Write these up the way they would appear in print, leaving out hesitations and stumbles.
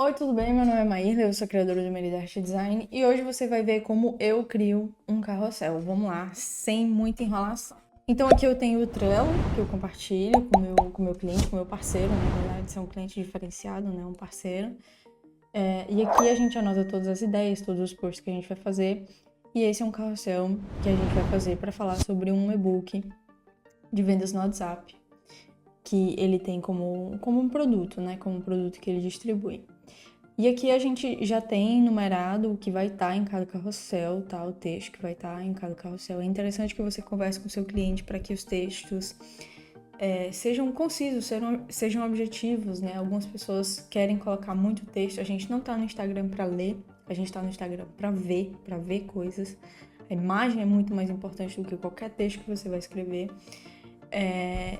Oi, tudo bem? Meu nome é Maíra, eu sou criadora do Merida Art Design e hoje você vai ver como eu crio um carrossel. Vamos lá, sem muita enrolação. Então aqui eu tenho o Trello, que eu compartilho com meu cliente, com meu parceiro, na verdade, esse é um cliente diferenciado, né? Um parceiro. E aqui a gente anota todas as ideias, todos os posts que a gente vai fazer. E esse é um carrossel que a gente vai fazer para falar sobre um e-book de vendas no WhatsApp, que ele tem como um produto, né? Como um produto que ele distribui. E aqui a gente já tem numerado o que vai estar em cada carrossel, tá? O texto que vai estar em cada carrossel. É interessante que você converse com o seu cliente para que os textos sejam concisos, sejam objetivos, né? Algumas pessoas querem colocar muito texto. A gente não tá no Instagram para ler, a gente tá no Instagram para ver coisas. A imagem é muito mais importante do que qualquer texto que você vai escrever.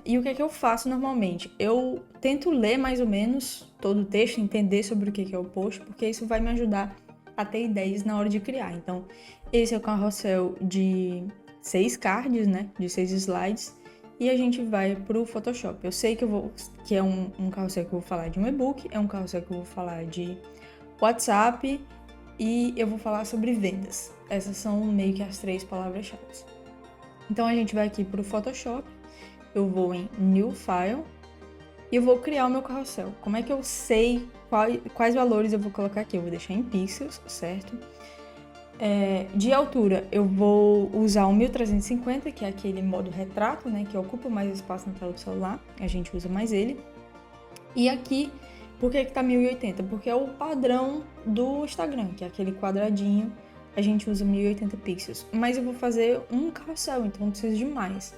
E o que é que eu faço normalmente? Eu tento ler mais ou menos todo o texto, entender sobre o que é o post, porque isso vai me ajudar a ter ideias na hora de criar. Então, esse é o carrossel de 6 cards, né? De 6 slides. E a gente vai pro Photoshop. Eu sei que é um carrossel que eu vou falar de um e-book, é um carrossel que eu vou falar de WhatsApp e eu vou falar sobre vendas. Essas são meio que as 3 palavras-chave. Então a gente vai aqui pro Photoshop. Eu vou em New File e eu vou criar o meu carrossel. Como é que eu sei quais valores eu vou colocar aqui? Eu vou deixar em pixels, certo? De altura, eu vou usar o 1350, que é aquele modo retrato, né? Que ocupa mais espaço na tela do celular. A gente usa mais ele. E aqui, por que tá 1080? Porque é o padrão do Instagram, que é aquele quadradinho. A gente usa 1080 pixels. Mas eu vou fazer um carrossel, então não preciso de mais.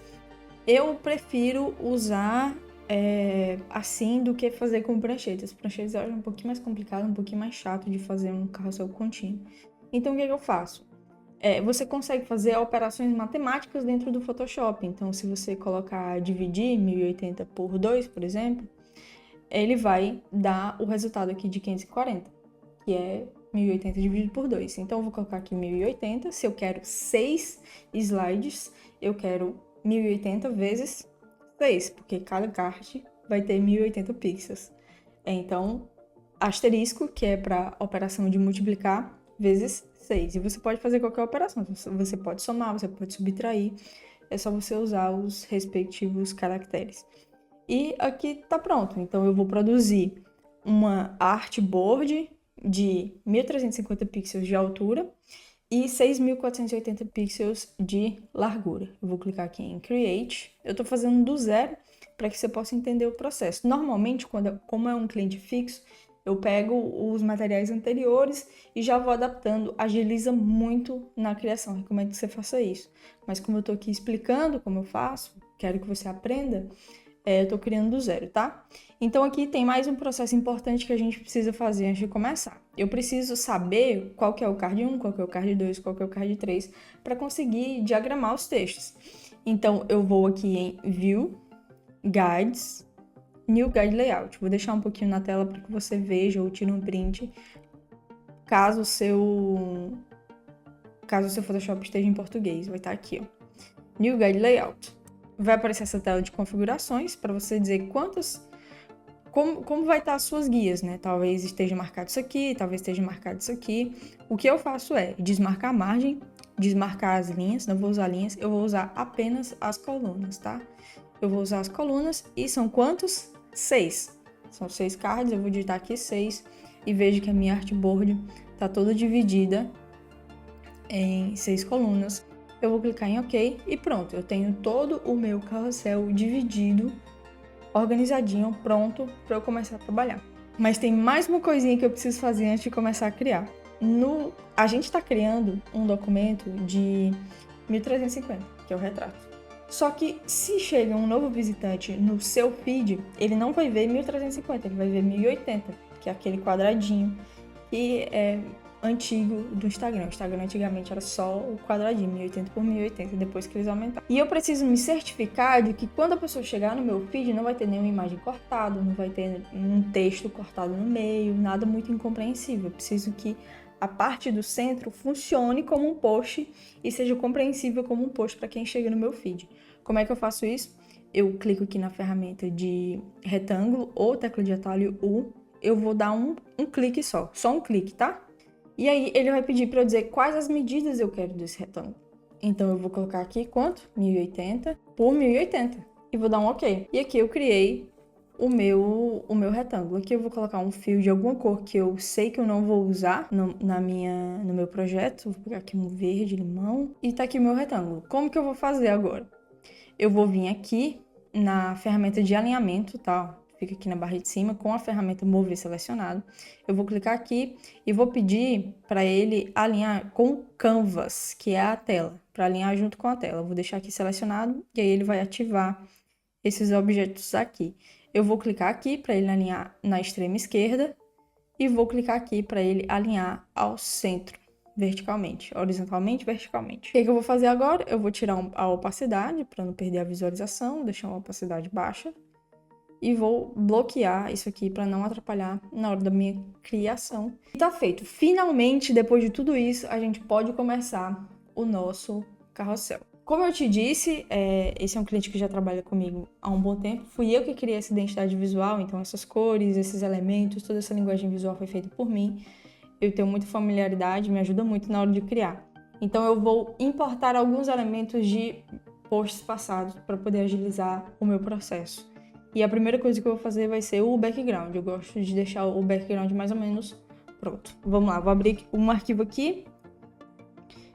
Eu prefiro usar assim do que fazer com pranchetas. Pranchetas eu acho um pouquinho mais complicado, um pouquinho mais chato de fazer um carrossel contínuo. Então, o que eu faço? Você consegue fazer operações matemáticas dentro do Photoshop. Então, se você colocar dividir 1080 por 2, por exemplo, ele vai dar o resultado aqui de 540, que é 1080 dividido por 2. Então, eu vou colocar aqui 1080. Se eu quero 6 slides, eu quero 1080 vezes 6, porque cada card vai ter 1080 pixels. Então, asterisco, que é para operação de multiplicar, vezes 6. E você pode fazer qualquer operação. Você pode somar, você pode subtrair. É só você usar os respectivos caracteres. E aqui tá pronto. Então, eu vou produzir uma artboard de 1350 pixels de altura e 6.480 pixels de largura. Eu vou clicar aqui em Create. Eu estou fazendo do zero para que você possa entender o processo. Normalmente, como é um cliente fixo, eu pego os materiais anteriores e já vou adaptando. Agiliza muito na criação. Recomendo que você faça isso. Mas como eu estou aqui explicando como eu faço, quero que você aprenda, eu tô criando do zero, tá? Então aqui tem mais um processo importante que a gente precisa fazer antes de começar. Eu preciso saber qual que é o card 1, qual que é o card 2, qual que é o card 3, para conseguir diagramar os textos. Então eu vou aqui em View, Guides, New Guide Layout. Vou deixar um pouquinho na tela para que você veja ou tire um print, caso o seu Photoshop esteja em português. Vai estar aqui, ó. New Guide Layout. Vai aparecer essa tela de configurações para você dizer como vai estar as suas guias, né? Talvez esteja marcado isso aqui, talvez esteja marcado isso aqui. O que eu faço é desmarcar a margem, desmarcar as linhas, não vou usar linhas, eu vou usar apenas as colunas, tá? Eu vou usar as colunas e são quantos? 6. São 6 cards, eu vou digitar aqui 6 e vejo que a minha artboard está toda dividida em 6 colunas. Eu vou clicar em OK e pronto, eu tenho todo o meu carrossel dividido, organizadinho, pronto para eu começar a trabalhar. Mas tem mais uma coisinha que eu preciso fazer antes de começar a criar. A gente está criando um documento de 1350, que é o retrato. Só que se chega um novo visitante no seu feed, ele não vai ver 1350, ele vai ver 1080, que é aquele quadradinho que é antigo do Instagram. O Instagram antigamente era só o quadradinho, 1080 por 1080, depois que eles aumentaram. E eu preciso me certificar de que quando a pessoa chegar no meu feed, não vai ter nenhuma imagem cortada, não vai ter um texto cortado no meio, nada muito incompreensível. Eu preciso que a parte do centro funcione como um post e seja compreensível como um post para quem chega no meu feed. Como é que eu faço isso? Eu clico aqui na ferramenta de retângulo ou tecla de atalho U, eu vou dar um clique só um clique, tá? E aí ele vai pedir para eu dizer quais as medidas eu quero desse retângulo. Então eu vou colocar aqui quanto? 1080 por 1080 e vou dar um OK. E aqui eu criei o meu retângulo. Aqui eu vou colocar um fio de alguma cor que eu sei que eu não vou usar no meu projeto. Vou pegar aqui um verde, limão, e tá aqui o meu retângulo. Como que eu vou fazer agora? Eu vou vir aqui na ferramenta de alinhamento, tá? Fica aqui na barra de cima com a ferramenta mover selecionado. Eu vou clicar aqui e vou pedir para ele alinhar com o canvas, que é a tela, para alinhar junto com a tela. Eu vou deixar aqui selecionado e aí ele vai ativar esses objetos aqui. Eu vou clicar aqui para ele alinhar na extrema esquerda e vou clicar aqui para ele alinhar ao centro, verticalmente, horizontalmente, verticalmente. O que eu vou fazer agora? Eu vou tirar a opacidade para não perder a visualização, deixar uma opacidade baixa e vou bloquear isso aqui para não atrapalhar na hora da minha criação. E tá feito. Finalmente, depois de tudo isso, a gente pode começar o nosso carrossel. Como eu te disse, esse é um cliente que já trabalha comigo há um bom tempo. Fui eu que criei essa identidade visual, então essas cores, esses elementos, toda essa linguagem visual foi feita por mim. Eu tenho muita familiaridade, me ajuda muito na hora de criar. Então eu vou importar alguns elementos de posts passados para poder agilizar o meu processo. E a primeira coisa que eu vou fazer vai ser o background. Eu gosto de deixar o background mais ou menos pronto. Vamos lá, vou abrir um arquivo aqui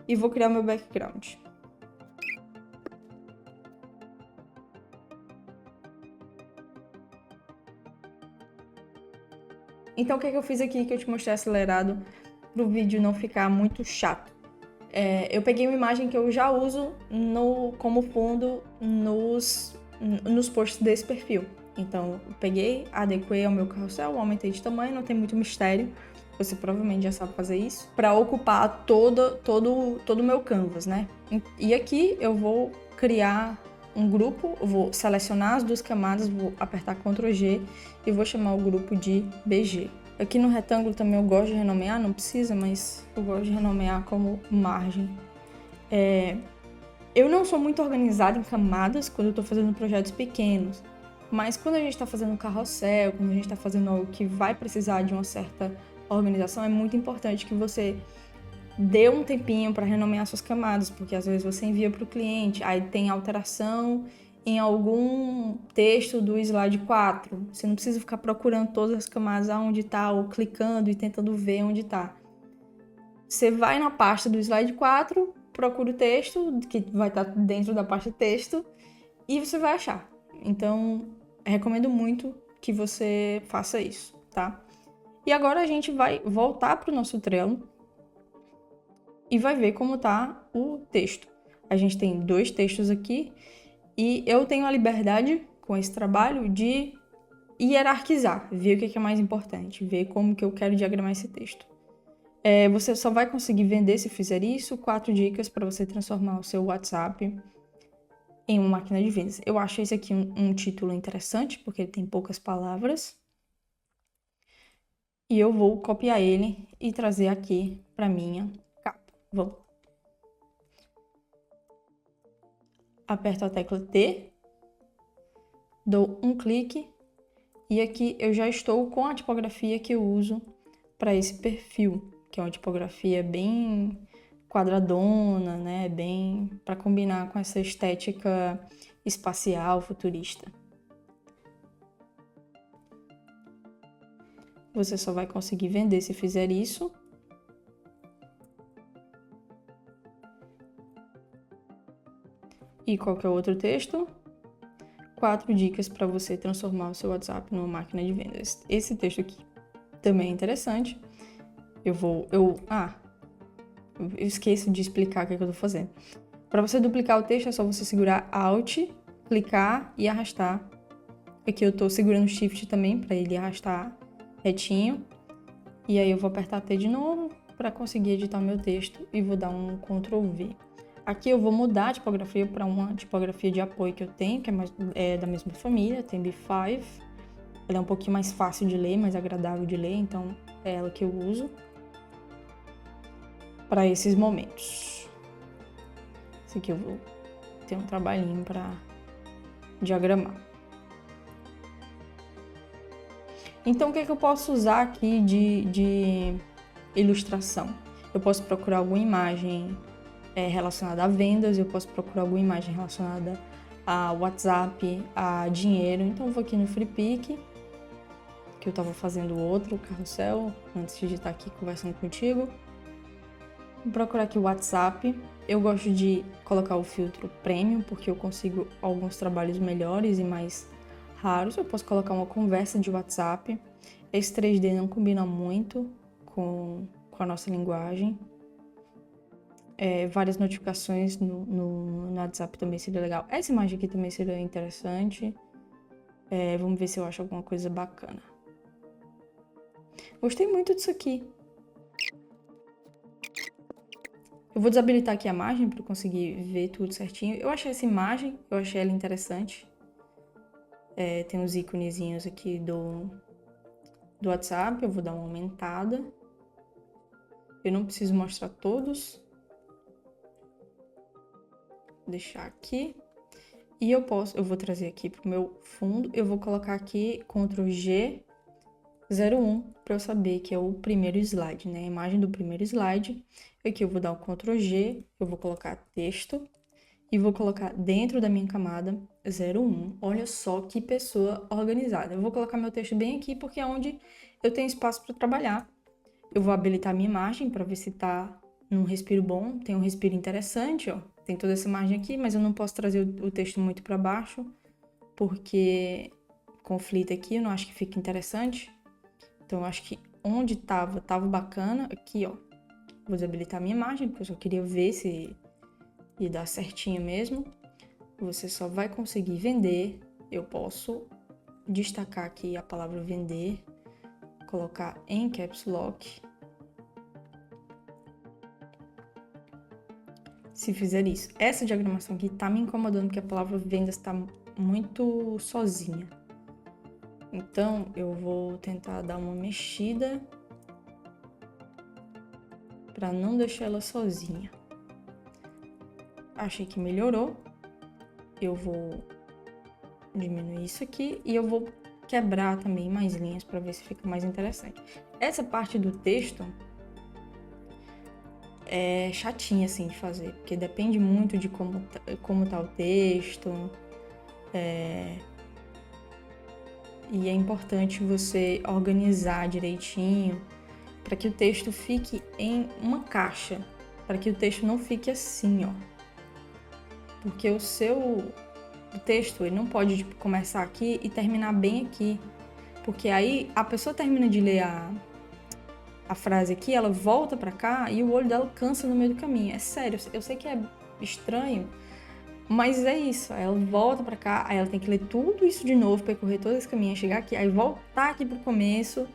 e vou criar meu background. Então, o que eu fiz aqui que eu te mostrei acelerado para o vídeo não ficar muito chato? Eu peguei uma imagem que eu já uso como fundo nos posts desse perfil. Então, eu peguei, adequei ao meu carrossel, aumentei de tamanho, não tem muito mistério. Você provavelmente já sabe fazer isso. Para ocupar todo o meu canvas, né? E aqui eu vou criar um grupo, eu vou selecionar as duas camadas, vou apertar Ctrl G e vou chamar o grupo de BG. Aqui no retângulo também eu gosto de renomear, não precisa, mas eu gosto de renomear como margem. Eu não sou muito organizada em camadas quando eu estou fazendo projetos pequenos, mas quando a gente está fazendo um carrossel, quando a gente está fazendo algo que vai precisar de uma certa organização, é muito importante que você dê um tempinho para renomear suas camadas, porque às vezes você envia para o cliente, aí tem alteração em algum texto do slide 4. Você não precisa ficar procurando todas as camadas aonde está, ou clicando e tentando ver onde está. Você vai na pasta do slide 4, procura o texto, que vai estar dentro da pasta texto, e você vai achar. Então, recomendo muito que você faça isso, tá? E agora a gente vai voltar para o nosso Trello e vai ver como tá o texto. A gente tem 2 textos aqui e eu tenho a liberdade com esse trabalho de hierarquizar, ver o que é mais importante, ver como que eu quero diagramar esse texto. Você só vai conseguir vender se fizer isso. 4 dicas para você transformar o seu WhatsApp em uma máquina de vendas. Eu acho esse aqui um título interessante, porque ele tem poucas palavras. E eu vou copiar ele e trazer aqui para minha capa. Vamos. Aperto a tecla T, dou um clique e aqui eu já estou com a tipografia que eu uso para esse perfil, que é uma tipografia bem quadradona, né? Bem para combinar com essa estética espacial, futurista. Você só vai conseguir vender se fizer isso. E qualquer outro texto. 4 dicas para você transformar o seu WhatsApp numa máquina de vendas. Esse texto aqui também é interessante. Eu esqueço de explicar o que eu tô fazendo. Para você duplicar o texto, é só você segurar Alt, clicar e arrastar. Aqui eu tô segurando Shift também para ele arrastar retinho. E aí eu vou apertar T de novo para conseguir editar o meu texto e vou dar um Ctrl V. Aqui eu vou mudar a tipografia para uma tipografia de apoio que eu tenho, que é da mesma família, tem B5. Ela é um pouquinho mais fácil de ler, mais agradável de ler, então é ela que eu uso para esses momentos. Esse aqui eu vou ter um trabalhinho para diagramar. Então, o que é que eu posso usar aqui de ilustração? Eu posso procurar alguma imagem relacionada a vendas, eu posso procurar alguma imagem relacionada a WhatsApp, a dinheiro. Então, eu vou aqui no FreePic, que eu estava fazendo outro carrossel antes de estar aqui conversando contigo. Vou procurar aqui o WhatsApp. Eu gosto de colocar o filtro Premium, porque eu consigo alguns trabalhos melhores e mais raros. Eu posso colocar uma conversa de WhatsApp. Esse 3D não combina muito com a nossa linguagem. Várias notificações no WhatsApp também seria legal. Essa imagem aqui também seria interessante. Vamos ver se eu acho alguma coisa bacana. Gostei muito disso aqui. Eu vou desabilitar aqui a margem para conseguir ver tudo certinho. Eu achei essa imagem, eu achei ela interessante. Tem os íconezinhos aqui do WhatsApp, eu vou dar uma aumentada. Eu não preciso mostrar todos. Vou deixar aqui. E eu vou trazer aqui para o meu fundo, eu vou colocar aqui Ctrl G 01 para eu saber que é o primeiro slide, né? A imagem do primeiro slide. Aqui eu vou dar o Ctrl G, eu vou colocar texto e vou colocar dentro da minha camada 01. Olha só que pessoa organizada. Eu vou colocar meu texto bem aqui porque é onde eu tenho espaço para trabalhar. Eu vou habilitar minha margem para ver se tá num respiro bom. Tem um respiro interessante, ó. Tem toda essa margem aqui, mas eu não posso trazer o texto muito para baixo porque conflita aqui, eu não acho que fica interessante. Então, eu acho que onde tava bacana. Aqui, ó. Vou desabilitar a minha imagem, porque eu só queria ver se ia dar certinho mesmo. Você só vai conseguir vender. Eu posso destacar aqui a palavra vender. Colocar em Caps Lock. Se fizer isso. Essa diagramação aqui tá me incomodando, porque a palavra vendas tá muito sozinha. Então, eu vou tentar dar uma mexida para não deixar ela sozinha. Achei que melhorou. Eu vou diminuir isso aqui e eu vou quebrar também mais linhas para ver se fica mais interessante. Essa parte do texto é chatinha assim de fazer, porque depende muito de como tá o texto. E é importante você organizar direitinho para que o texto fique em uma caixa, para que o texto não fique assim, ó. Porque o texto ele não pode começar aqui e terminar bem aqui, porque aí a pessoa termina de ler a frase aqui, ela volta para cá e o olho dela cansa no meio do caminho. É sério, eu sei que é estranho, mas é isso. Aí ela volta para cá, aí ela tem que ler tudo isso de novo, percorrer todo esse caminho, chegar aqui, aí voltar aqui pro começo.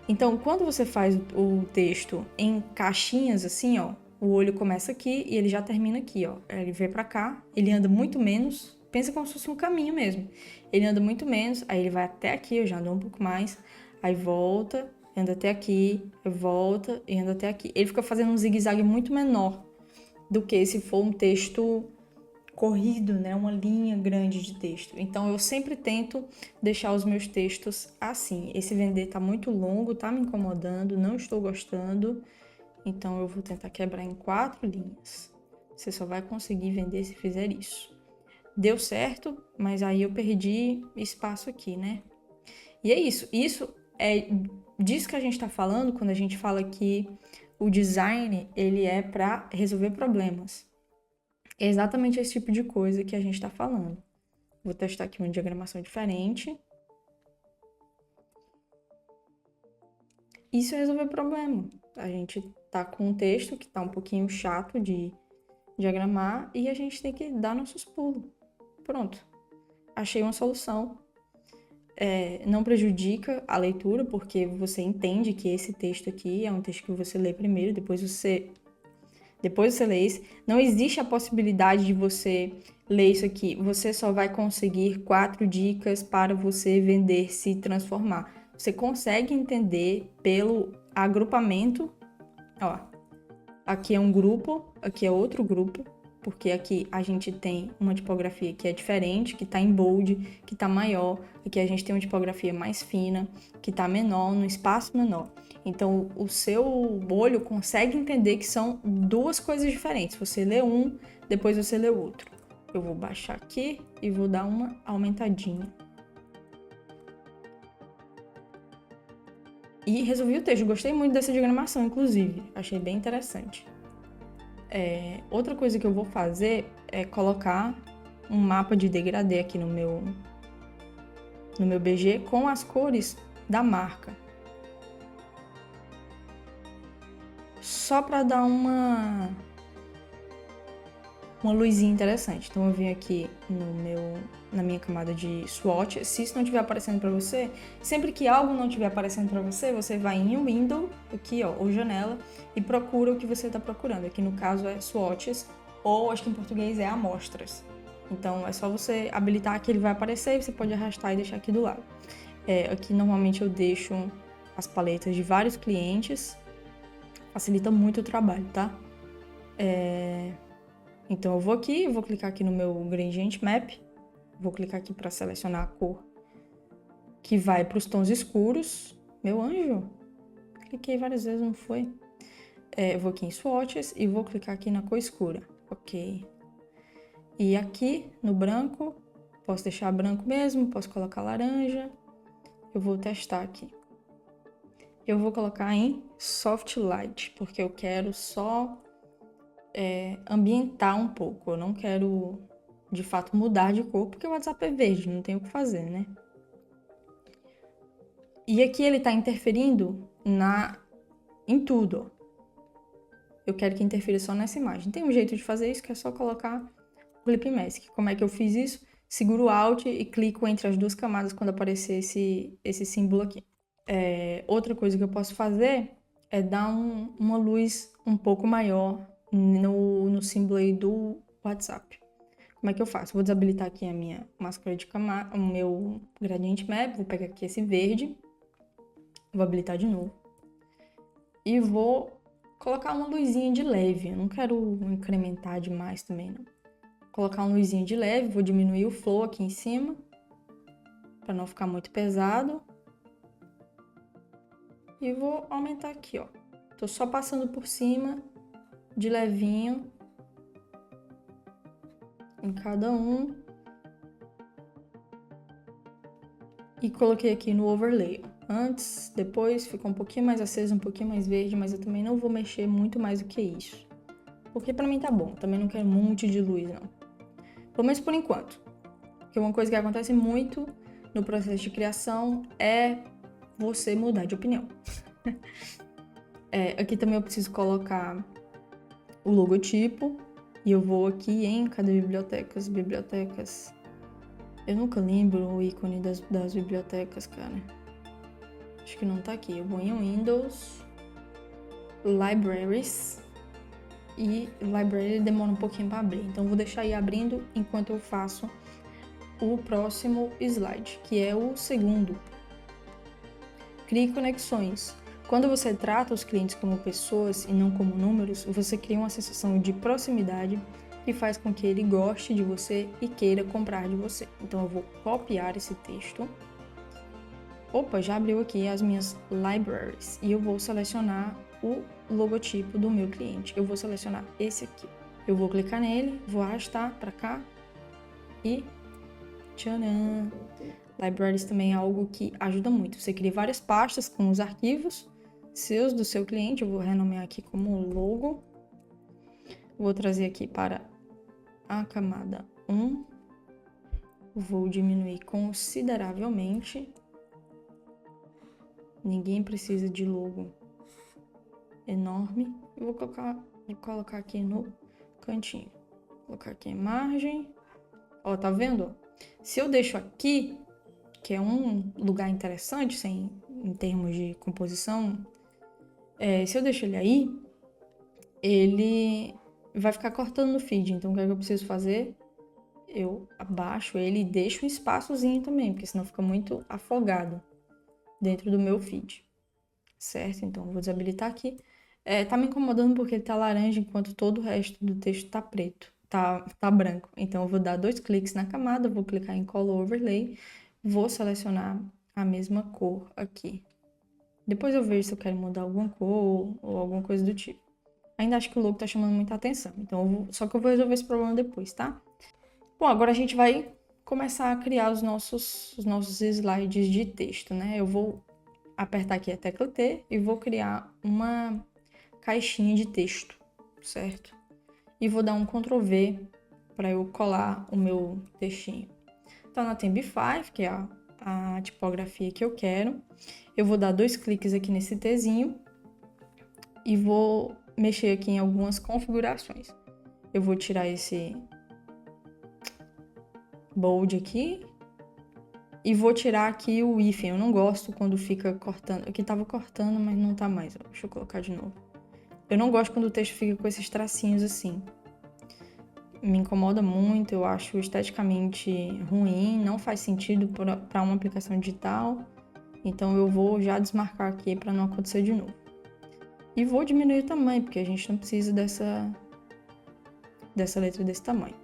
Então, quando você faz o texto em caixinhas assim, ó, o olho começa aqui e ele já termina aqui, ó. Ele vem pra cá, ele anda muito menos, pensa como se fosse um caminho mesmo. Ele anda muito menos, aí ele vai até aqui, eu já ando um pouco mais, aí volta, anda até aqui, volta e anda até aqui. Ele fica fazendo um zigue-zague muito menor do que se for um texto corrido, né? Uma linha grande de texto. Então, eu sempre tento deixar os meus textos assim. Esse vender tá muito longo, tá me incomodando, não estou gostando. Então, eu vou tentar quebrar em 4 linhas. Você só vai conseguir vender se fizer isso. Deu certo, mas aí eu perdi espaço aqui, né? E é isso. Isso é disso que a gente tá falando quando a gente fala que o design, ele é para resolver problemas. É exatamente esse tipo de coisa que a gente está falando. Vou testar aqui uma diagramação diferente. Isso é resolver problema. A gente tá com um texto que tá um pouquinho chato de diagramar e a gente tem que dar nossos pulos. Pronto. Achei uma solução. Não prejudica a leitura, porque você entende que esse texto aqui é um texto que você lê primeiro, depois você lê esse. Não existe a possibilidade de você ler isso aqui. Você só vai conseguir 4 dicas para você vender, se transformar. Você consegue entender pelo agrupamento. Ó, aqui é um grupo, aqui é outro grupo. porque aqui a gente tem uma tipografia que é diferente, que tá em bold, que tá maior. Aqui a gente tem uma tipografia mais fina, que tá menor, no espaço menor. Então, o seu olho consegue entender que são duas coisas diferentes. Você lê um, depois você lê o outro. Eu vou baixar aqui e vou dar uma aumentadinha. E resolvi o texto. Gostei muito dessa diagramação, inclusive. Achei bem interessante. Outra coisa que eu vou fazer é colocar um mapa de degradê aqui no meu BG com as cores da marca. Só para dar uma luzinha interessante. Então eu vim aqui na minha camada de swatch. Se isso não estiver aparecendo para você, sempre que algo não estiver aparecendo para você, você vai em Window, aqui ó, ou janela, e procura o que você está procurando. Aqui no caso é swatches, ou acho que em português é amostras. Então é só você habilitar que ele vai aparecer e você pode arrastar e deixar aqui do lado. Aqui normalmente eu deixo as paletas de vários clientes, facilita muito o trabalho, tá? Então eu vou aqui, vou clicar aqui no meu Gradient Map, vou clicar aqui para selecionar a cor que vai para os tons escuros. Meu anjo, cliquei várias vezes, não foi? Eu vou aqui em Swatches e vou clicar aqui na cor escura, ok. E aqui no branco, posso deixar branco mesmo, posso colocar laranja. Eu vou testar aqui. Eu vou colocar em Soft Light, porque eu quero só ambientar um pouco. Eu não quero, de fato, mudar de cor, porque o WhatsApp é verde, não tem o que fazer, né? E aqui ele tá interferindo em tudo, ó. Eu quero que interfira só nessa imagem. Tem um jeito de fazer isso, que é só colocar o Clip Mask. Como é que eu fiz isso? Seguro o Alt e clico entre as duas camadas quando aparecer esse símbolo aqui. Outra coisa que eu posso fazer é dar uma luz um pouco maior no símbolo aí do WhatsApp. Como é que eu faço? Vou desabilitar aqui a minha máscara de camada, o meu Gradient Map, vou pegar aqui esse verde, vou habilitar de novo. E vou colocar uma luzinha de leve, eu não quero incrementar demais também, não. Colocar uma luzinha de leve, vou diminuir o flow aqui em cima, para não ficar muito pesado. E vou aumentar aqui, ó. Tô só passando por cima, de levinho, em cada um. E coloquei aqui no overlay. Antes, depois, ficou um pouquinho mais aceso, um pouquinho mais verde, mas eu também não vou mexer muito mais do que isso. Porque pra mim tá bom, também não quero um monte de luz, não. Pelo menos por enquanto. Porque uma coisa que acontece muito no processo de criação é você mudar de opinião. Aqui também eu preciso colocar o logotipo. E eu vou aqui em cadê bibliotecas. Eu nunca lembro o ícone das bibliotecas, cara. Acho que não tá aqui. Eu vou em Windows, Libraries, e Library demora um pouquinho para abrir. Então eu vou deixar aí abrindo enquanto eu faço o próximo slide, que é o segundo. Crie conexões. Quando você trata os clientes como pessoas e não como números, você cria uma sensação de proximidade que faz com que ele goste de você e queira comprar de você. Então eu vou copiar esse texto. Opa, já abriu aqui as minhas libraries e eu vou selecionar o logotipo do meu cliente. Eu vou selecionar esse aqui. Eu vou clicar nele, vou arrastar para cá e tcharam! Libraries também é algo que ajuda muito. Você cria várias pastas com os arquivos do seu cliente. Eu vou renomear aqui como logo. Vou trazer aqui para a camada 1. Vou diminuir consideravelmente. Ninguém precisa de logo enorme. Eu vou colocar aqui no cantinho. Vou colocar aqui em margem. Ó, tá vendo? Se eu deixo aqui, que é um lugar interessante, em termos de composição, se eu deixo ele aí, ele vai ficar cortando no feed. Então, o que é que eu preciso fazer? Eu abaixo ele e deixo um espaçozinho também, porque senão fica muito afogado dentro do meu feed. Certo? Então, eu vou desabilitar aqui. Tá me incomodando porque ele tá laranja, enquanto todo o resto do texto tá preto. tá branco. Então, eu vou dar 2 cliques na camada, vou clicar em Color Overlay, vou selecionar a mesma cor aqui. Depois eu vejo se eu quero mudar alguma cor ou alguma coisa do tipo. Ainda acho que o logo tá chamando muita atenção, então só que eu vou resolver esse problema depois, tá? Bom, agora a gente vai começar a criar os nossos slides de texto, né? Eu vou apertar aqui a tecla T e vou criar uma caixinha de texto, certo? E vou dar um Ctrl V para eu colar o meu textinho. Tá na Themify, que é a tipografia que eu quero. Eu vou dar 2 cliques aqui nesse Tzinho e vou mexer aqui em algumas configurações. Eu vou tirar esse bold aqui e vou tirar aqui o hífen. Eu não gosto quando fica cortando. Aqui tava cortando, mas não tá mais. Deixa eu colocar de novo. Eu não gosto quando o texto fica com esses tracinhos assim. Me incomoda muito, eu acho esteticamente ruim, não faz sentido para uma aplicação digital. Então eu vou já desmarcar aqui para não acontecer de novo. E vou diminuir o tamanho, porque a gente não precisa dessa letra desse tamanho.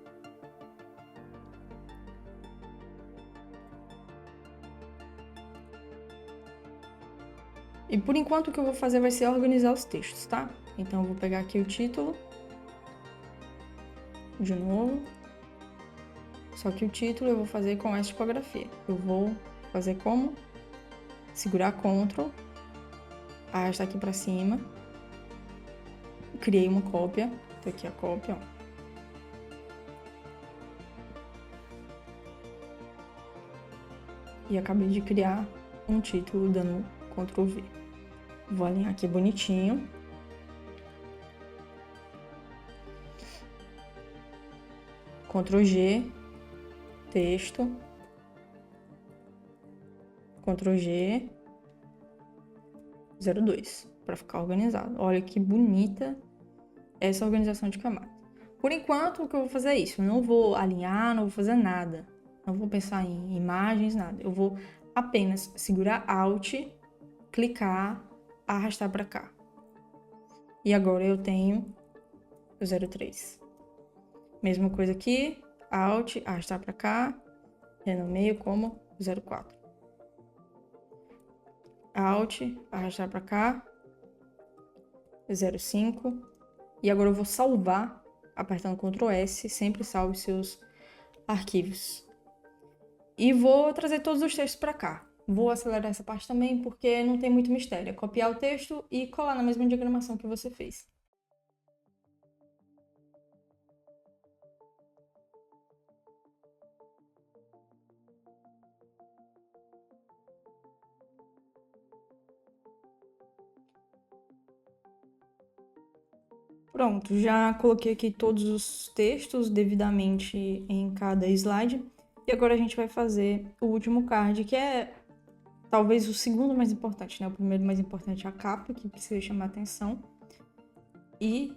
E por enquanto o que eu vou fazer vai ser organizar os textos, tá? Então eu vou pegar aqui o título. De novo. Só que o título eu vou fazer com essa tipografia. Eu vou fazer como? Segurar Ctrl, arrastar aqui pra cima. Criei uma cópia. Tá aqui a cópia, ó. E acabei de criar um título dando Ctrl V. Vou alinhar aqui bonitinho. Ctrl G, texto. Ctrl G, 02, para ficar organizado. Olha que bonita essa organização de camadas. Por enquanto, o que eu vou fazer é isso. Eu não vou alinhar, não vou fazer nada. Não vou pensar em imagens, nada. Eu vou apenas segurar Alt, clicar, arrastar para cá. E agora eu tenho o 03. Mesma coisa aqui, Alt, arrastar para cá, renomeio como 04. Alt, arrastar para cá, 05. E agora eu vou salvar, apertando Ctrl S, sempre salve seus arquivos. E vou trazer todos os textos para cá. Vou acelerar essa parte também, porque não tem muito mistério. É copiar o texto e colar na mesma diagramação que você fez. Pronto, já coloquei aqui todos os textos devidamente em cada slide. E agora a gente vai fazer o último card, que é talvez o segundo mais importante, né? O primeiro mais importante é a capa, que precisa chamar atenção. E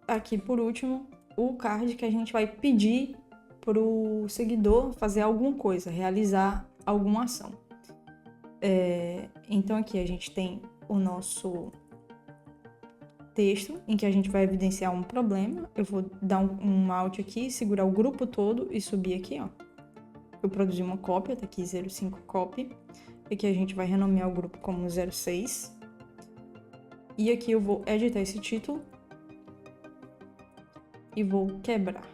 aqui, por último, o card que a gente vai pedir para o seguidor fazer alguma coisa, realizar alguma ação. Então aqui a gente tem o nosso texto, em que a gente vai evidenciar um problema. Eu vou dar um Alt aqui, segurar o grupo todo e subir aqui, ó. Eu produzi uma cópia, tá aqui 05 copy. Aqui a gente vai renomear o grupo como 06. E aqui eu vou editar esse título. E vou quebrar.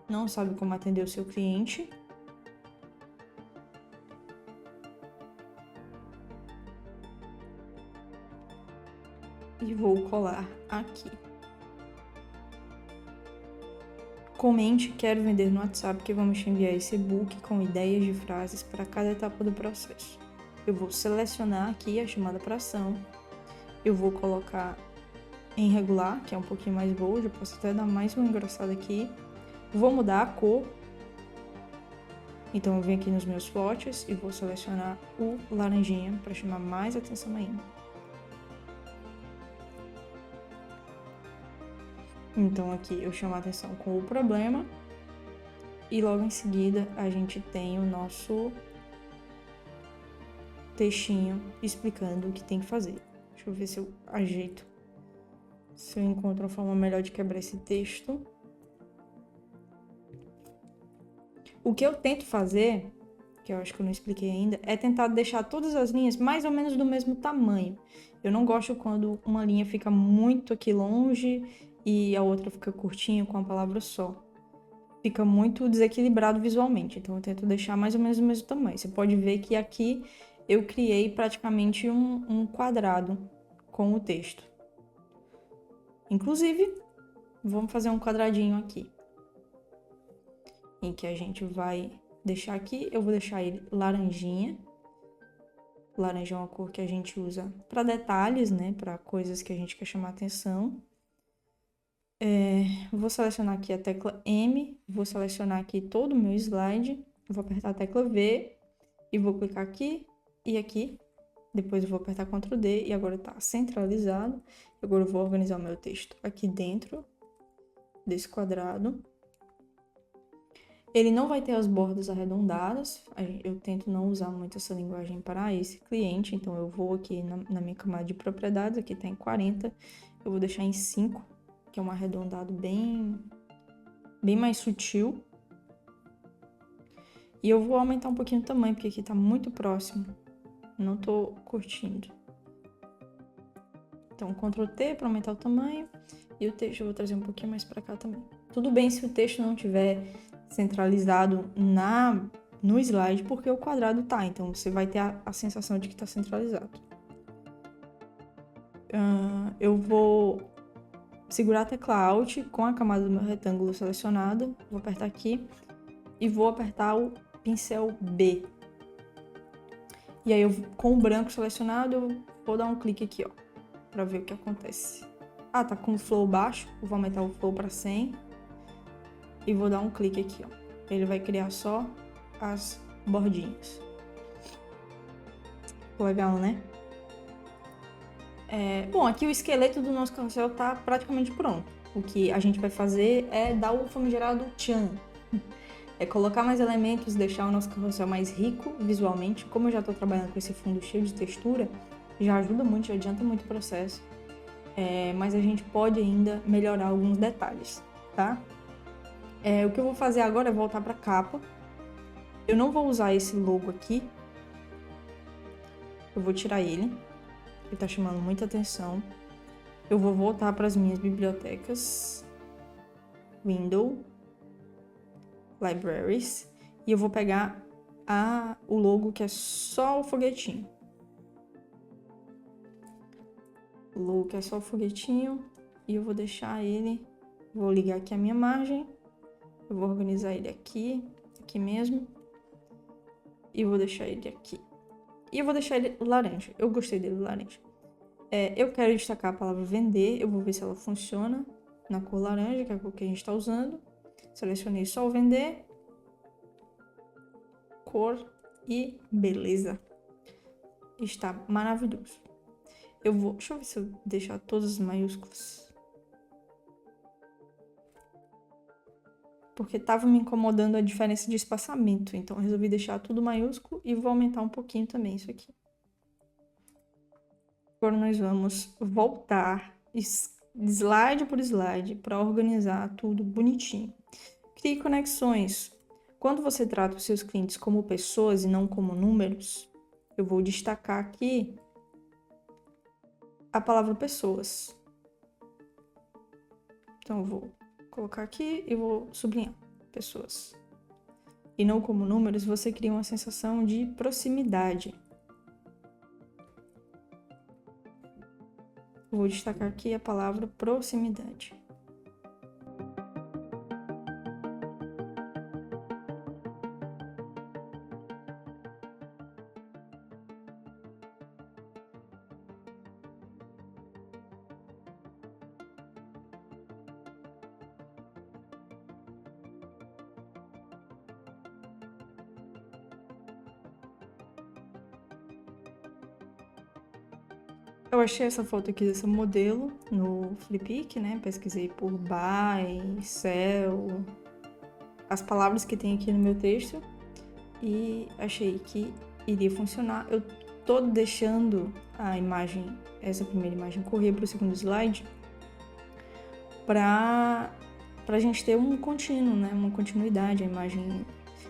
Não sabe como atender o seu cliente? E vou colar aqui. Comente, quero vender no WhatsApp, que vamos te enviar esse e-book com ideias de frases para cada etapa do processo. Eu vou selecionar aqui a chamada para ação. Eu vou colocar em regular, que é um pouquinho mais bold. Eu posso até dar mais uma engrossada aqui. Vou mudar a cor. Então eu venho aqui nos meus plots e vou selecionar o laranjinha para chamar mais atenção ainda. Então aqui eu chamo a atenção com o problema e logo em seguida a gente tem o nosso textinho explicando o que tem que fazer. Deixa eu ver se eu ajeito, se eu encontro uma forma melhor de quebrar esse texto. O que eu tento fazer, que eu acho que eu não expliquei ainda, é tentar deixar todas as linhas mais ou menos do mesmo tamanho. Eu não gosto quando uma linha fica muito aqui longe e a outra fica curtinha com a palavra só. Fica muito desequilibrado visualmente, então eu tento deixar mais ou menos do mesmo tamanho. Você pode ver que aqui eu criei praticamente um quadrado com o texto. Inclusive, vamos fazer um quadradinho aqui, em que a gente vai deixar aqui, eu vou deixar ele laranjinha. Laranja é uma cor que a gente usa para detalhes, né, para coisas que a gente quer chamar atenção. Vou selecionar aqui a tecla M, vou selecionar aqui todo o meu slide, vou apertar a tecla V e vou clicar aqui e aqui. Depois eu vou apertar Ctrl D e agora está centralizado. Agora eu vou organizar o meu texto aqui dentro desse quadrado. Ele não vai ter as bordas arredondadas, eu tento não usar muito essa linguagem para esse cliente, então eu vou aqui na minha camada de propriedades, aqui está em 40, eu vou deixar em 5, que é um arredondado bem mais sutil. E eu vou aumentar um pouquinho o tamanho, porque aqui está muito próximo, não estou curtindo. Então, Ctrl T para aumentar o tamanho, e o texto eu vou trazer um pouquinho mais para cá também. Tudo bem se o texto não tiver centralizado no slide, porque o quadrado tá, então você vai ter a sensação de que está centralizado. Eu vou segurar a tecla Alt com a camada do meu retângulo selecionada, vou apertar aqui e vou apertar o pincel B. E aí, com o branco selecionado, eu vou dar um clique aqui, ó, para ver o que acontece. Ah, tá com o flow baixo, eu vou aumentar o flow para 100. E vou dar um clique aqui, ó. Ele vai criar só as bordinhas. Legal, né? Bom, aqui o esqueleto do nosso carrossel tá praticamente pronto. O que a gente vai fazer é dar o famigerado tchan. É colocar mais elementos, deixar o nosso carrossel mais rico visualmente. Como eu já tô trabalhando com esse fundo cheio de textura, já ajuda muito, já adianta muito o processo. Mas a gente pode ainda melhorar alguns detalhes, tá? O que eu vou fazer agora é voltar para a capa. Eu não vou usar esse logo aqui. Eu vou tirar ele. Ele tá chamando muita atenção. Eu vou voltar para as minhas bibliotecas. Window. Libraries. E eu vou pegar o logo que é só o foguetinho. O logo que é só o foguetinho. E eu vou deixar ele... Vou ligar aqui a minha margem. Eu vou organizar ele aqui mesmo. E eu vou deixar ele aqui. E eu vou deixar ele laranja. Eu gostei dele laranja. Eu quero destacar a palavra vender. Eu vou ver se ela funciona na cor laranja, que é a cor que a gente está usando. Selecionei só o vender. Cor e beleza. Está maravilhoso. Deixa eu ver se eu deixar todas as maiúsculas. Porque estava me incomodando a diferença de espaçamento. Então, eu resolvi deixar tudo maiúsculo e vou aumentar um pouquinho também isso aqui. Agora nós vamos voltar slide por slide para organizar tudo bonitinho. Crie conexões. Quando você trata os seus clientes como pessoas e não como números, eu vou destacar aqui a palavra pessoas. Então, eu vou colocar aqui e vou sublinhar pessoas. E não como números, você cria uma sensação de proximidade. Vou destacar aqui a palavra proximidade. Eu achei essa foto aqui dessa modelo no Flippic, né? Pesquisei por buy, sell, as palavras que tem aqui no meu texto e achei que iria funcionar. Eu tô deixando a imagem, essa primeira imagem, correr para o segundo slide pra gente ter um contínuo, né? Uma continuidade. A imagem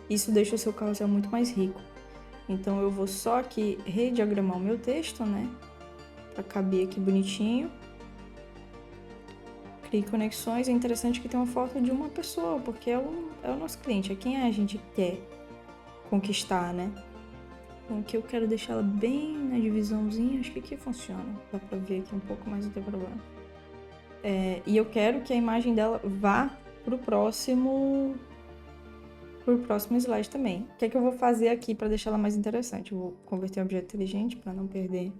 Isso deixa o seu carrossel muito mais rico. Então eu vou só aqui rediagramar o meu texto, né? Para caber aqui bonitinho. Crie conexões. É interessante que tem uma foto de uma pessoa, porque é o nosso cliente, é quem a gente quer conquistar, né? Então aqui eu quero deixar ela bem na divisãozinha, acho que aqui funciona. Dá pra ver aqui um pouco, mas não tem problema. E eu quero que a imagem dela vá pro próximo slide também. O que é que eu vou fazer aqui para deixar ela mais interessante? Eu vou converter em objeto inteligente para não perder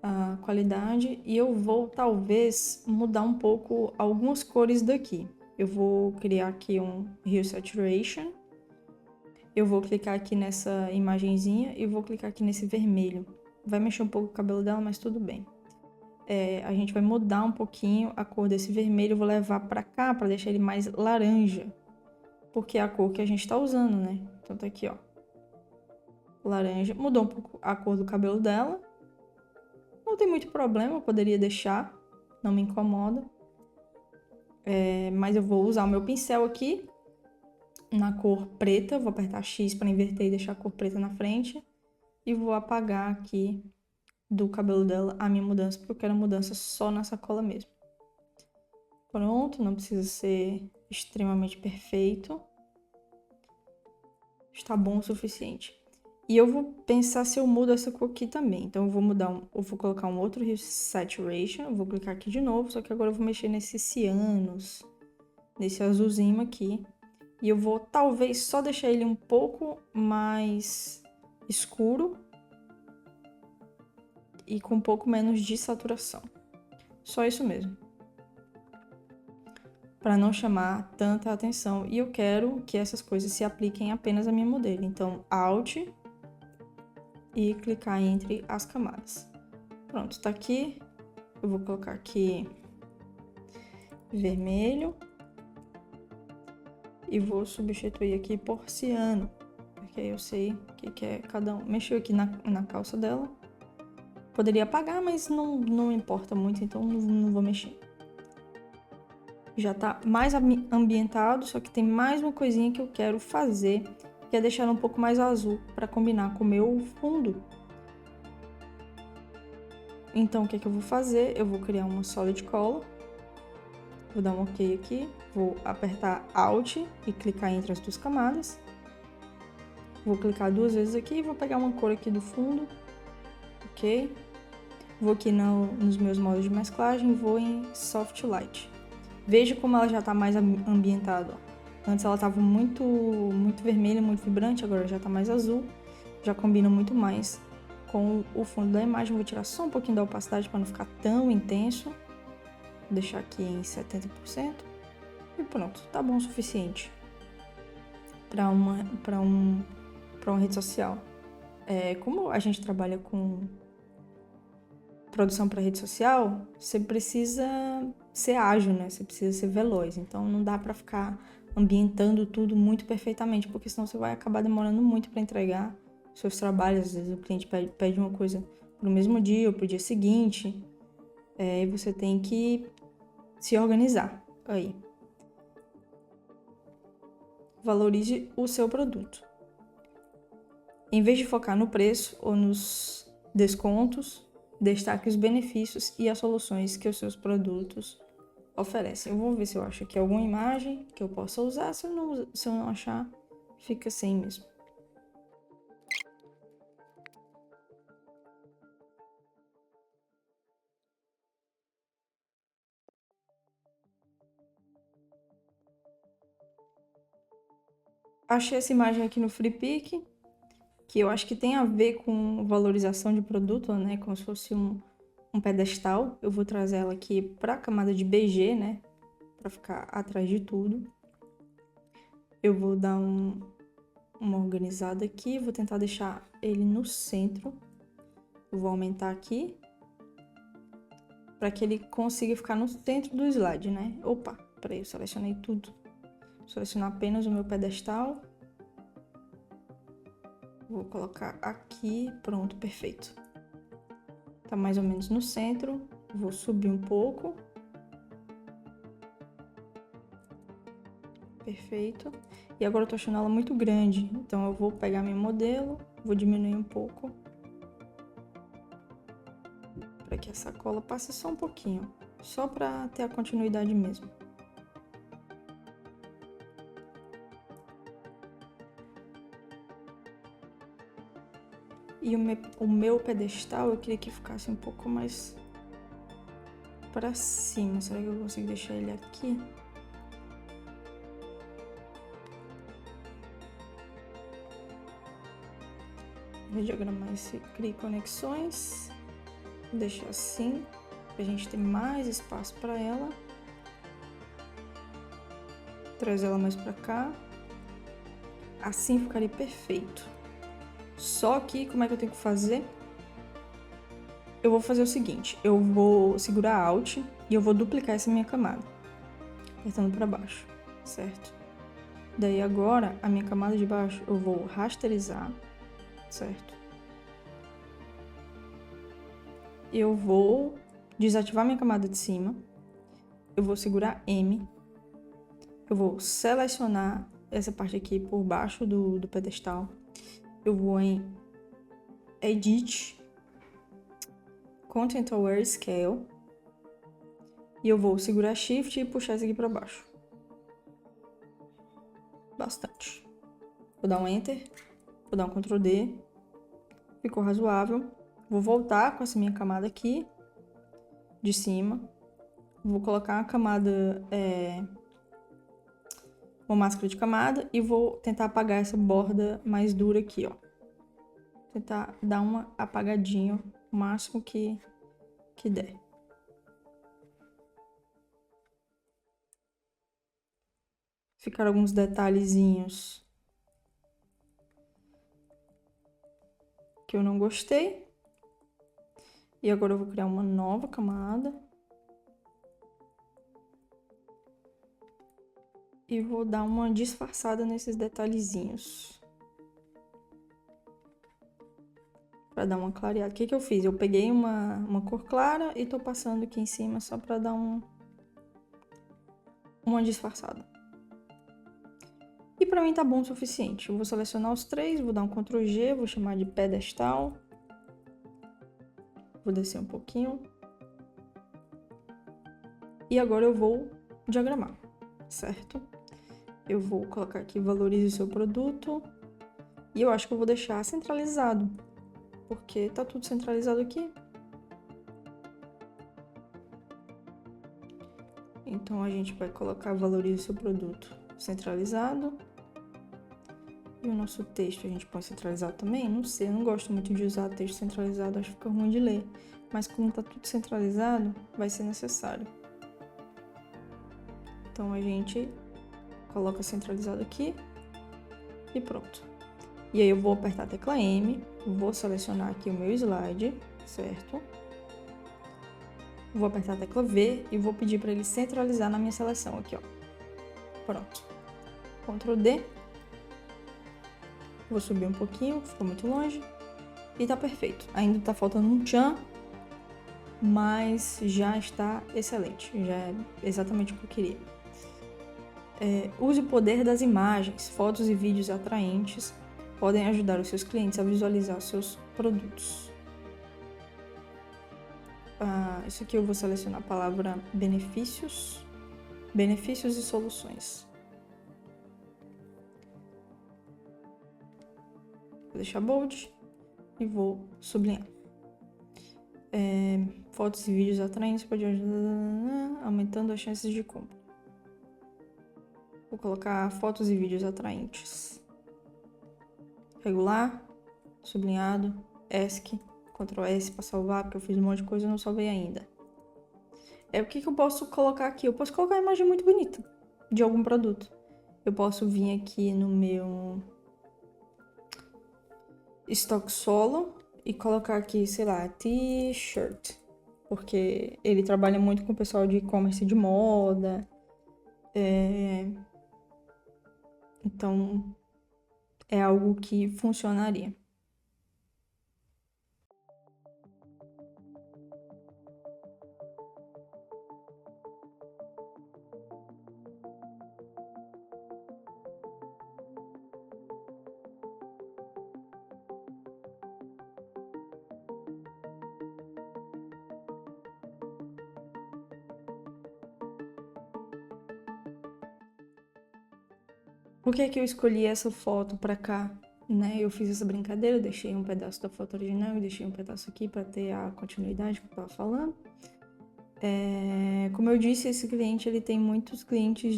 a qualidade. E eu vou, talvez, mudar um pouco algumas cores daqui. Eu vou criar aqui um Hue Saturation. Eu vou clicar aqui nessa imagenzinha e vou clicar aqui nesse vermelho. Vai mexer um pouco o cabelo dela, mas tudo bem. A gente vai mudar um pouquinho a cor desse vermelho. Eu vou levar para cá para deixar ele mais laranja. Porque é a cor que a gente tá usando, né? Então tá aqui, ó. Laranja. Mudou um pouco a cor do cabelo dela. Não tem muito problema, eu poderia deixar. Não me incomoda. Mas eu vou usar o meu pincel aqui. Na cor preta. Vou apertar X para inverter e deixar a cor preta na frente. E vou apagar aqui do cabelo dela a minha mudança. Porque eu quero mudança só na sacola mesmo. Pronto, não precisa ser extremamente perfeito. Está bom o suficiente. E eu vou pensar se eu mudo essa cor aqui também. Então eu vou eu vou colocar um outro Hue Saturation. Eu vou clicar aqui de novo, só que agora eu vou mexer nesses cianos, nesse azulzinho aqui. E eu vou talvez só deixar ele um pouco mais escuro e com um pouco menos de saturação. Só isso mesmo. Para não chamar tanta atenção. E eu quero que essas coisas se apliquem apenas à minha modelo. Então, Alt e clicar entre as camadas. Pronto, tá aqui. Eu vou colocar aqui vermelho e vou substituir aqui por ciano, porque aí eu sei o que é cada um. Mexeu aqui na calça dela. Poderia apagar, mas não importa muito, então não vou mexer. Já tá mais ambientado, só que tem mais uma coisinha que eu quero fazer, que é deixar um pouco mais azul para combinar com o meu fundo. Então, o que é que eu vou fazer? Eu vou criar uma Solid Color. Vou dar um OK aqui. Vou apertar Alt e clicar entre as duas camadas. Vou clicar 2 vezes aqui e vou pegar uma cor aqui do fundo. OK. Vou aqui nos meus modos de mesclagem, vou em Soft Light. Veja como ela já está mais ambientada. Antes ela estava muito vermelha, muito vibrante, agora já está mais azul. Já combina muito mais com o fundo da imagem. Vou tirar só um pouquinho da opacidade para não ficar tão intenso. Vou deixar aqui em 70%. E pronto, tá bom o suficiente para uma rede social. Como a gente trabalha com produção para rede social, você precisa ser ágil, né? Você precisa ser veloz. Então não dá para ficar ambientando tudo muito perfeitamente, porque senão você vai acabar demorando muito para entregar seus trabalhos. Às vezes o cliente pede uma coisa pro mesmo dia ou pro dia seguinte. E você tem que se organizar aí. Valorize o seu produto. Em vez de focar no preço ou nos descontos, destaque os benefícios e as soluções que os seus produtos oferecem. Eu vou ver se eu acho aqui alguma imagem que eu possa usar. Se eu não achar, fica assim mesmo. Achei essa imagem aqui no FreePic, que eu acho que tem a ver com valorização de produto, né? Como se fosse um pedestal. Eu vou trazer ela aqui para a camada de BG, né? Para ficar atrás de tudo. Eu vou dar uma organizada aqui. Vou tentar deixar ele no centro. Eu vou aumentar aqui para que ele consiga ficar no centro do slide, né? Opa, peraí, eu selecionei tudo. Vou selecionar apenas o meu pedestal. Vou colocar aqui, pronto, perfeito. Tá mais ou menos no centro. Vou subir um pouco. Perfeito. E agora eu tô achando ela muito grande, então eu vou pegar meu modelo, vou diminuir um pouco. Para que a sacola passe só um pouquinho, só para ter a continuidade mesmo. E o meu pedestal eu queria que ficasse um pouco mais para cima. Será que eu consigo deixar ele aqui? Vou diagramar esse CRI conexões. Vou deixar assim, pra gente ter mais espaço para ela. Traz ela mais para cá. Assim ficaria perfeito. Só que, como é que eu tenho que fazer? Eu vou fazer o seguinte, eu vou segurar Alt e eu vou duplicar essa minha camada, apertando para baixo, certo? Daí agora, a minha camada de baixo eu vou rasterizar, certo? Eu vou desativar minha camada de cima, eu vou segurar M, eu vou selecionar essa parte aqui por baixo do pedestal, eu vou em Edit, Content Aware Scale, e eu vou segurar Shift e puxar isso aqui para baixo. Bastante. Vou dar um Enter, vou dar um Ctrl D, ficou razoável. Vou voltar com essa minha camada aqui, de cima. Vou colocar uma camada, uma máscara de camada e vou tentar apagar essa borda mais dura aqui, ó. Tentar dar uma apagadinho, o máximo que der. Ficaram alguns detalhezinhos que eu não gostei. E agora eu vou criar uma nova camada. E vou dar uma disfarçada nesses detalhezinhos. Pra dar uma clareada. O que eu fiz? Eu peguei uma cor clara e tô passando aqui em cima só pra dar uma disfarçada. E pra mim tá bom o suficiente. Eu vou selecionar os três, vou dar um Ctrl G, vou chamar de pedestal. Vou descer um pouquinho. E agora eu vou diagramar, certo? Eu vou colocar aqui valorize o seu produto. E eu acho que eu vou deixar centralizado, porque tá tudo centralizado aqui. Então a gente vai colocar valorize o seu produto centralizado. E o nosso texto a gente pode centralizar também? Não sei, eu não gosto muito de usar texto centralizado, acho que fica ruim de ler. Mas como tá tudo centralizado, vai ser necessário. Então a gente coloca centralizado aqui e pronto. E aí eu vou apertar a tecla M, vou selecionar aqui o meu slide, certo? Vou apertar a tecla V e vou pedir para ele centralizar na minha seleção aqui, ó. Pronto. Ctrl D. Vou subir um pouquinho, ficou muito longe. E tá perfeito. Ainda tá faltando um tchan, mas já está excelente. Já é exatamente o que eu queria. Use o poder das imagens. Fotos e vídeos atraentes podem ajudar os seus clientes a visualizar os seus produtos. Isso aqui eu vou selecionar a palavra benefícios. Benefícios e soluções. Vou deixar bold e vou sublinhar. Fotos e vídeos atraentes podem ajudar aumentando as chances de compra. Vou colocar fotos e vídeos atraentes. Regular, sublinhado, ESC, Ctrl S para salvar, porque eu fiz um monte de coisa e não salvei ainda. O que eu posso colocar aqui? Eu posso colocar uma imagem muito bonita de algum produto. Eu posso vir aqui no meu estoque solo e colocar aqui, sei lá, t-shirt. Porque ele trabalha muito com o pessoal de e-commerce de moda. Então, é algo que funcionaria. Por que que eu escolhi essa foto pra cá, né? Eu fiz essa brincadeira, deixei um pedaço da foto original e deixei um pedaço aqui pra ter a continuidade que eu tava falando. Como eu disse, esse cliente, ele tem muitos clientes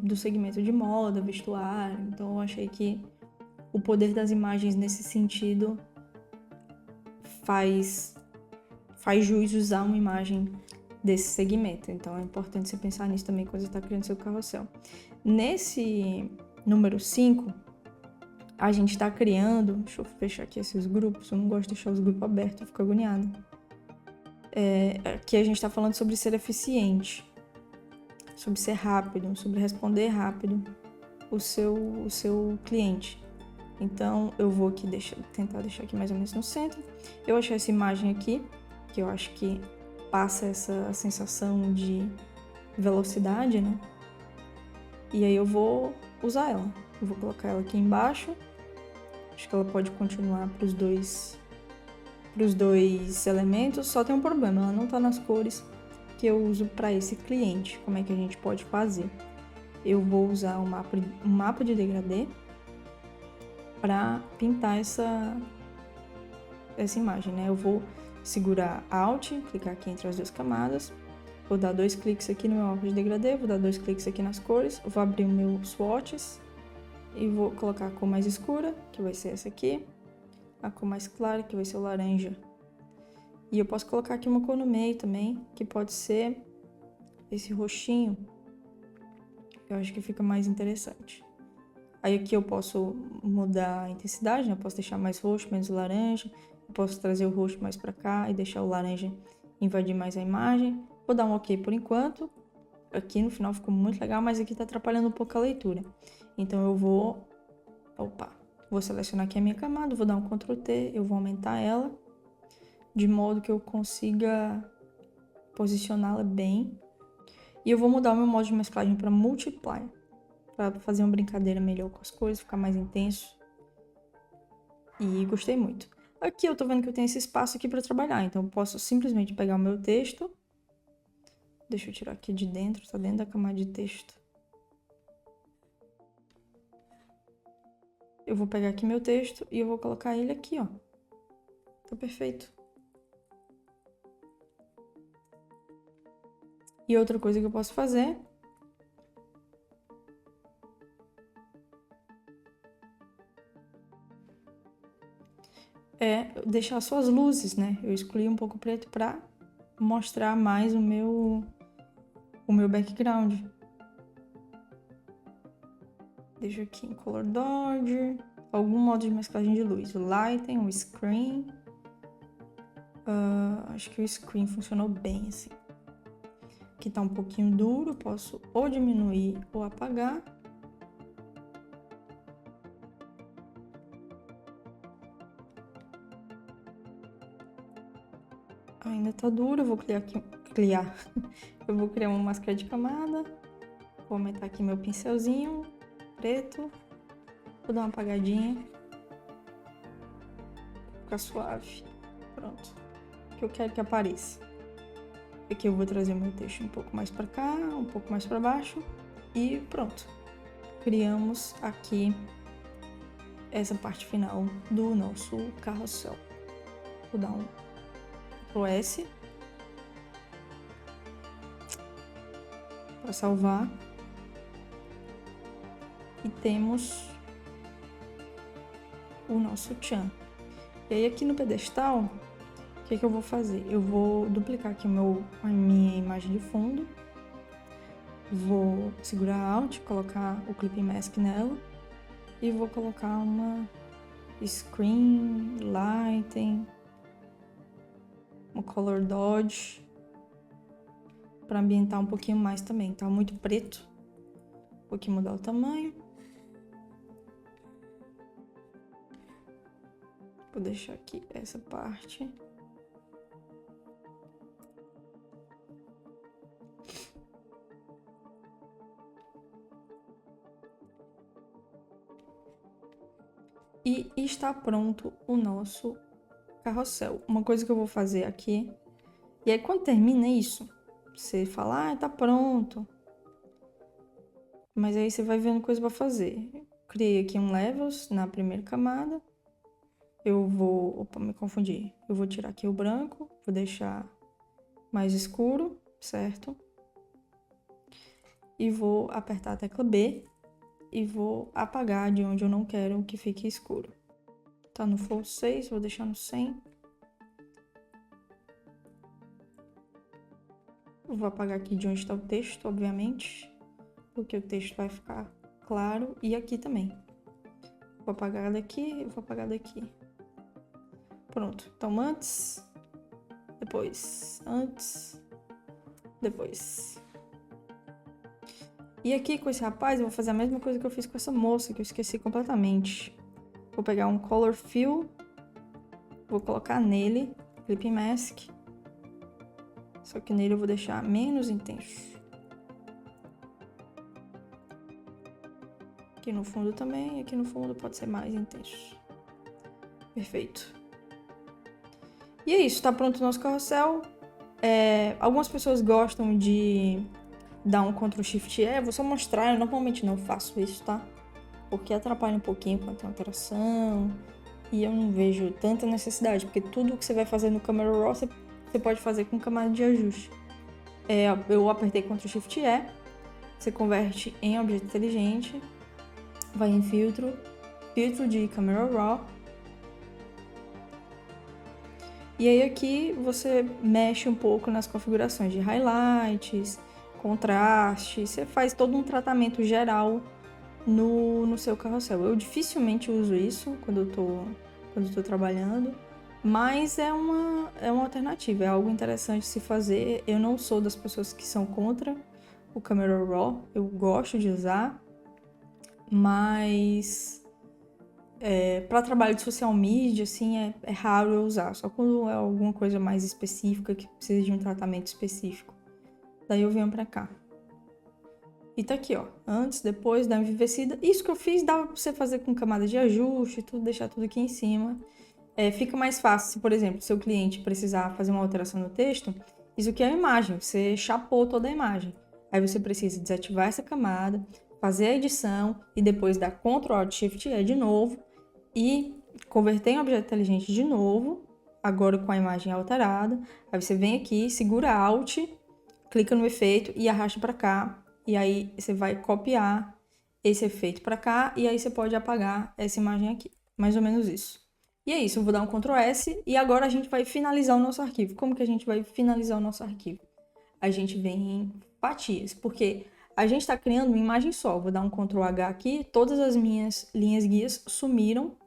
do segmento de moda, vestuário, então eu achei que o poder das imagens nesse sentido faz jus usar uma imagem desse segmento. Então é importante você pensar nisso também quando você está criando seu carrossel. Nesse número 5, a gente está criando... Deixa eu fechar aqui esses grupos, eu não gosto de deixar os grupos abertos, eu fico agoniada. Aqui a gente está falando sobre ser eficiente, sobre ser rápido, sobre responder rápido o seu cliente. Então eu vou aqui tentar deixar aqui mais ou menos no centro. Eu achei essa imagem aqui, que eu acho que passa essa sensação de velocidade, né? E aí eu vou usar ela. Eu vou colocar ela aqui embaixo. Acho que ela pode continuar para os dois elementos. Só tem um problema, ela não tá nas cores que eu uso para esse cliente. Como é que a gente pode fazer? Eu vou usar um mapa de degradê para pintar essa imagem, né? Eu vou segurar Alt, clicar aqui entre as duas camadas, vou dar 2 cliques aqui no meu mapa de degradê, vou dar 2 cliques aqui nas cores, vou abrir o meu swatches e vou colocar a cor mais escura, que vai ser essa aqui, a cor mais clara, que vai ser o laranja. E eu posso colocar aqui uma cor no meio também, que pode ser esse roxinho. Eu acho que fica mais interessante. Aí aqui eu posso mudar a intensidade, né? Eu posso deixar mais roxo, menos laranja. Eu posso trazer o roxo mais pra cá e deixar o laranja invadir mais a imagem. Vou dar um ok por enquanto. Aqui no final ficou muito legal, mas aqui tá atrapalhando um pouco a leitura. Então eu vou selecionar aqui a minha camada, vou dar um Ctrl T, eu vou aumentar ela, de modo que eu consiga posicioná-la bem. E eu vou mudar o meu modo de mesclagem para Multiply, para fazer uma brincadeira melhor com as cores, ficar mais intenso. E gostei muito. Aqui eu tô vendo que eu tenho esse espaço aqui para trabalhar, então eu posso simplesmente pegar o meu texto. Deixa eu tirar aqui de dentro, tá dentro da camada de texto. Eu vou pegar aqui meu texto e eu vou colocar ele aqui, ó. Tá perfeito. E outra coisa que eu posso fazer é deixar só as luzes, né? Eu escolhi um pouco preto para mostrar mais o meu background. Deixo aqui em Color Dodge, algum modo de mesclagem de luz. O Lighten, o Screen. Acho que o Screen funcionou bem assim. Aqui tá um pouquinho duro, posso ou diminuir ou apagar. Ainda tá duro, eu vou eu vou criar uma máscara de camada. Vou aumentar aqui meu pincelzinho preto. Vou dar uma apagadinha. Ficar suave. Pronto. O que eu quero que apareça. Aqui eu vou trazer o meu texto um pouco mais para cá, um pouco mais para baixo. E pronto. Criamos aqui essa parte final do nosso carrossel. Vou dar um Ctrl S para salvar. E temos o nosso tchan. E aí aqui no pedestal, o que eu vou fazer? Eu vou duplicar aqui a minha imagem de fundo. Vou segurar Alt, colocar o Clipping Mask nela. E vou colocar uma Screen, Lighten, uma Color Dodge, para ambientar um pouquinho mais também. Tá muito preto. Vou aqui mudar o tamanho. Vou deixar aqui essa parte. E está pronto o nosso carrossel. Uma coisa que eu vou fazer aqui, e aí quando termina isso, você fala, tá pronto. Mas aí você vai vendo coisa pra fazer. Criei aqui um levels na primeira camada. Eu vou... Opa, me confundi. Eu vou tirar aqui o branco. Vou deixar mais escuro, certo? E vou apertar a tecla B. E vou apagar de onde eu não quero que fique escuro. Tá no Full 6, vou deixar no 100. Eu vou apagar aqui de onde está o texto, obviamente. Porque o texto vai ficar claro. E aqui também. Vou apagar daqui e vou apagar daqui. Pronto. Então, antes. Depois. Antes. Depois. E aqui com esse rapaz eu vou fazer a mesma coisa que eu fiz com essa moça, que eu esqueci completamente. Vou pegar um Color Fill. Vou colocar nele. Clip Mask. Só que nele eu vou deixar menos intenso. Aqui no fundo também, aqui no fundo pode ser mais intenso. Perfeito. E é isso, tá pronto o nosso carrossel. Algumas pessoas gostam de dar um Ctrl Shift E. Vou só mostrar, eu normalmente não faço isso, tá? Porque atrapalha um pouquinho quando tem alteração. E eu não vejo tanta necessidade, porque tudo que você vai fazer no Camera Raw, você pode fazer com camada de ajuste. Eu apertei Ctrl Shift E. Você converte em objeto inteligente. Vai em filtro de Camera Raw. E aí aqui você mexe um pouco nas configurações de highlights, contraste, você faz todo um tratamento geral no seu carrossel. Eu dificilmente uso isso quando eu tô trabalhando, mas é uma alternativa, é algo interessante de se fazer. Eu não sou das pessoas que são contra o Camera Raw, eu gosto de usar, mas para trabalho de social media, assim, é raro eu usar. Só quando é alguma coisa mais específica, que precisa de um tratamento específico. Daí eu venho pra cá. E tá aqui, ó. Antes, depois, da envivecida. Isso que eu fiz dava pra você fazer com camada de ajuste, tudo, deixar tudo aqui em cima. Fica mais fácil se, por exemplo, seu cliente precisar fazer uma alteração no texto. Isso aqui é a imagem. Você chapou toda a imagem. Aí você precisa desativar essa camada, fazer a edição e depois dar Ctrl Alt Shift E de novo e converter em objeto inteligente de novo, agora com a imagem alterada. Aí você vem aqui, segura Alt, clica no efeito e arrasta para cá. E aí você vai copiar esse efeito para cá e aí você pode apagar essa imagem aqui. Mais ou menos isso. E é isso, eu vou dar um Ctrl S e agora a gente vai finalizar o nosso arquivo. Como que a gente vai finalizar o nosso arquivo? A gente vem em fatias, porque a gente está criando uma imagem só. Vou dar um Ctrl H aqui, todas as minhas linhas guias sumiram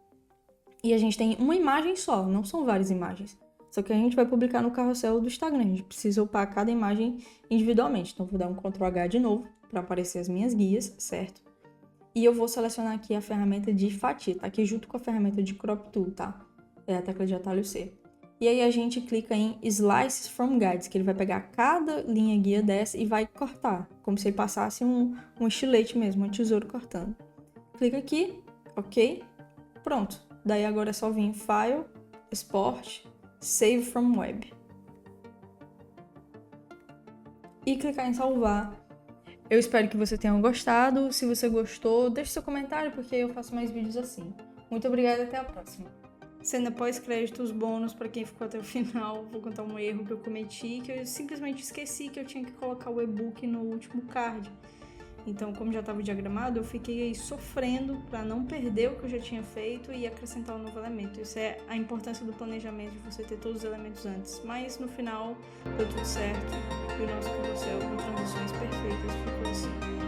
e a gente tem uma imagem só, não são várias imagens. Só que a gente vai publicar no carrossel do Instagram, a gente precisa upar cada imagem individualmente. Então vou dar um Ctrl H de novo para aparecer as minhas guias, certo? E eu vou selecionar aqui a ferramenta de fatia, tá aqui junto com a ferramenta de Crop Tool, tá? É a tecla de atalho C. E aí a gente clica em Slices from Guides, que ele vai pegar cada linha guia dessa e vai cortar, como se ele passasse um estilete mesmo, um tesouro cortando. Clica aqui, ok, pronto. Daí agora é só vir em File, Export, Save from Web. E clicar em salvar. Eu espero que você tenha gostado. Se você gostou, deixe seu comentário, porque eu faço mais vídeos assim. Muito obrigada e até a próxima. Cena pós-créditos, bônus para quem ficou até o final. Vou contar um erro que eu cometi, que eu simplesmente esqueci que eu tinha que colocar o e-book no último card. Então, como já estava diagramado, eu fiquei aí sofrendo para não perder o que eu já tinha feito e acrescentar um novo elemento. Isso é a importância do planejamento, de você ter todos os elementos antes. Mas no final, deu tudo certo e o nosso carrossel com transições perfeitas ficou assim.